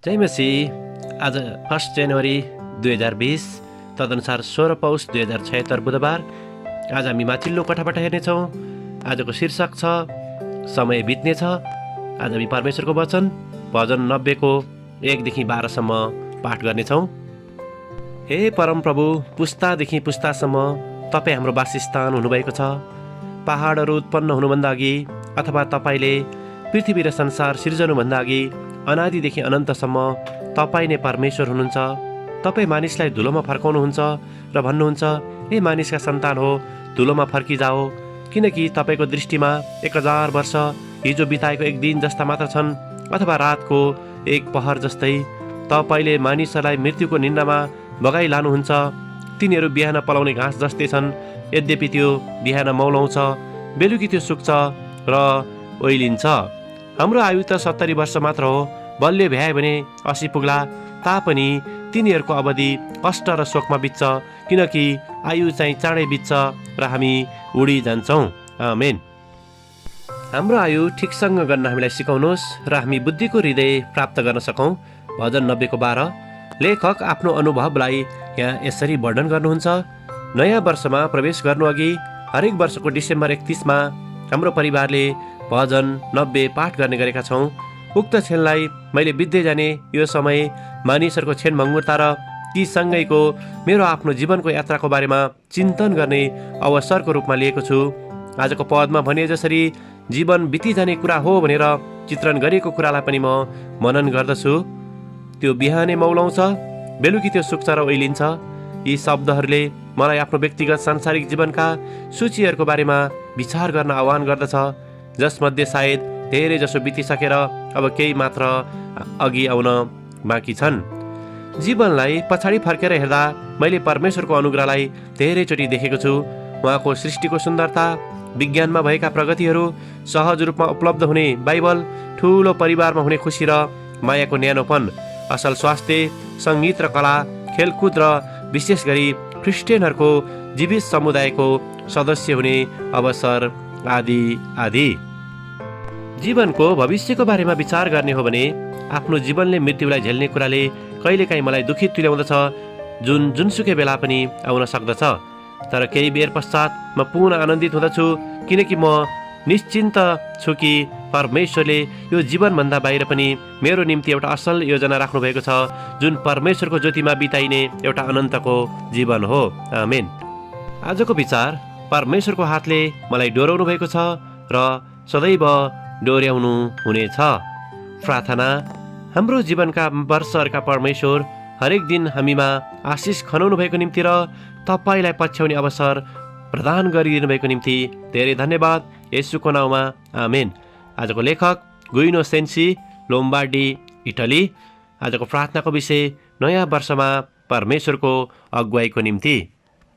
जय मसीह। आज 1 जनवरी 2020 तदनुसार 16 पौष 2076 बुधबार। आज हामी माथिल्लो कोठाबाट हेर्नेछौँ। आजको शीर्षक छ समय बित्नेछ। आज हामी परमेश्वरको वचन भजन 90 को 1 देखि 12 सम्म पाठ गर्नेछौँ। हे परम प्रभु, पुस्तादेखि पुस्तासम्म तपाईँ हाम्रो वासस्थान हुनुभएको छ। पहाडहरू उत्पन्न हुनुभन्दा अघि अथवा तपाईँले पृथ्वी र संसार सिर्जनुभन्दा अघि अनादिदेखि अनन्तसम्म तपाईँ नै परमेश्वर हुनुहुन्छ। तपाईँ मानिसलाई धुलोमा फर्काउनुहुन्छ र भन्नुहुन्छ, हे मानिसका सन्तान हो, धुलोमा फर्किजाओ, किनकि तपाईँको दृष्टिमा 1000 वर्ष हिजो बिताएको एक दिन जस्ता मात्र छन्, अथवा रातको एक पहर जस्तै। तपाईँले मानिसहरूलाई मृत्युको निन्द्रामा बगाइलानुहुन्छ। तिनीहरू बिहान पलाउने घाँस जस्तै छन्, यद्यपि त्यो बिहान मौलाउँछ, बेलुकी त्यो सुक्छ र ओइलिन्छ। हाम्रो आयु त 70 वर्ष मात्र हो। बलियो भ्याए भने 80 पुग्ला, तापनि तिनीहरूको अवधि कष्ट र शोकमा बित्छ, किनकि आयु चाहिँ चाँडै बित्छ र हामी उडी जान्छौँ। आमेन। हाम्रो आयु ठिकसँग गर्न हामीलाई सिकाउनुहोस् र हामी बुद्धिको हृदय प्राप्त गर्न सकौँ। भजन 90 को 12। लेखक आफ्नो अनुभवलाई यहाँ यसरी वर्णन गर्नुहुन्छ। नयाँ वर्षमा प्रवेश गर्नु अघि हरेक वर्षको डिसेम्बर 31 मा हाम्रो परिवारले भजन 90 पाठ गर्ने गरेका छौँ। उक्त क्षणलाई मैले बित्दै जाने यो समय मानिसहरूको क्षण भङ्गुरता र ती सँगैको मेरो आफ्नो जीवनको यात्राको बारेमा चिन्तन गर्ने अवसरको रूपमा लिएको छु। आजको पदमा भने जसरी जीवन बितिजाने कुरा हो भनेर चित्रण गरिएको कुरालाई पनि म मनन गर्दछु। त्यो बिहानै मौलाउँछ, बेलुकी त्यो सुक्छ र ओइलिन्छ। यी शब्दहरूले मलाई आफ्नो व्यक्तिगत सांसारिक जीवनका सूचीहरूको बारेमा विचार गर्न आह्वान गर्दछ, जसमध्ये सायद धेरै जसो बितिसकेर अब केही मात्र अघि आउन बाँकी छन्। जीवनलाई पछाडि फर्केर हेर्दा मैले परमेश्वरको अनुग्रहलाई धेरैचोटि देखेको छु। उहाँको सृष्टिको सुन्दरता, विज्ञानमा भएका प्रगतिहरू, सहज रूपमा उपलब्ध हुने बाइबल, ठुलो परिवारमा हुने खुसी र मायाको न्यानोपन, असल स्वास्थ्य, सङ्गीत र कला, खेलकुद र विशेष गरी क्रिस्चियनहरूको जीवित समुदायको सदस्य हुने अवसर आदि आदि। जीवनको भविष्यको बारेमा विचार गर्ने हो भने आफ्नो जीवनले मृत्युलाई झेल्ने कुराले कहिलेकाहीँ मलाई दुखित तुल्याउँदछ, जुनसुकै बेला पनि आउन सक्दछ। तर केही बेर पश्चात म पुनः आनन्दित हुँदछु, किनकि म निश्चिन्त छु कि परमेश्वरले यो जीवनभन्दा बाहिर पनि मेरो निम्ति एउटा असल योजना राख्नुभएको छ, जुन परमेश्वरको ज्योतिमा बिताइने एउटा अनन्तको जीवन हो। आमेन। आजको विचार परमेश्वरको हातले मलाई डोर्याउनु भएको छ र सदैव डोर्याउनु हुनेछ। प्रार्थना। हाम्रो जीवनका वर्षहरूका परमेश्वर, हरेक दिन हामीमा आशिष खनाउनु भएको निम्ति र तपाईँलाई पछ्याउने अवसर प्रदान गरिदिनु भएको निम्ति धेरै धन्यवाद। येशूको नाउँमा आमेन। आजको लेखक गुइनो सेन्सी, लोम्बार्डी, इटली। आजको प्रार्थनाको विषय नयाँ वर्षमा परमेश्वरको अगुवाईको निम्ति।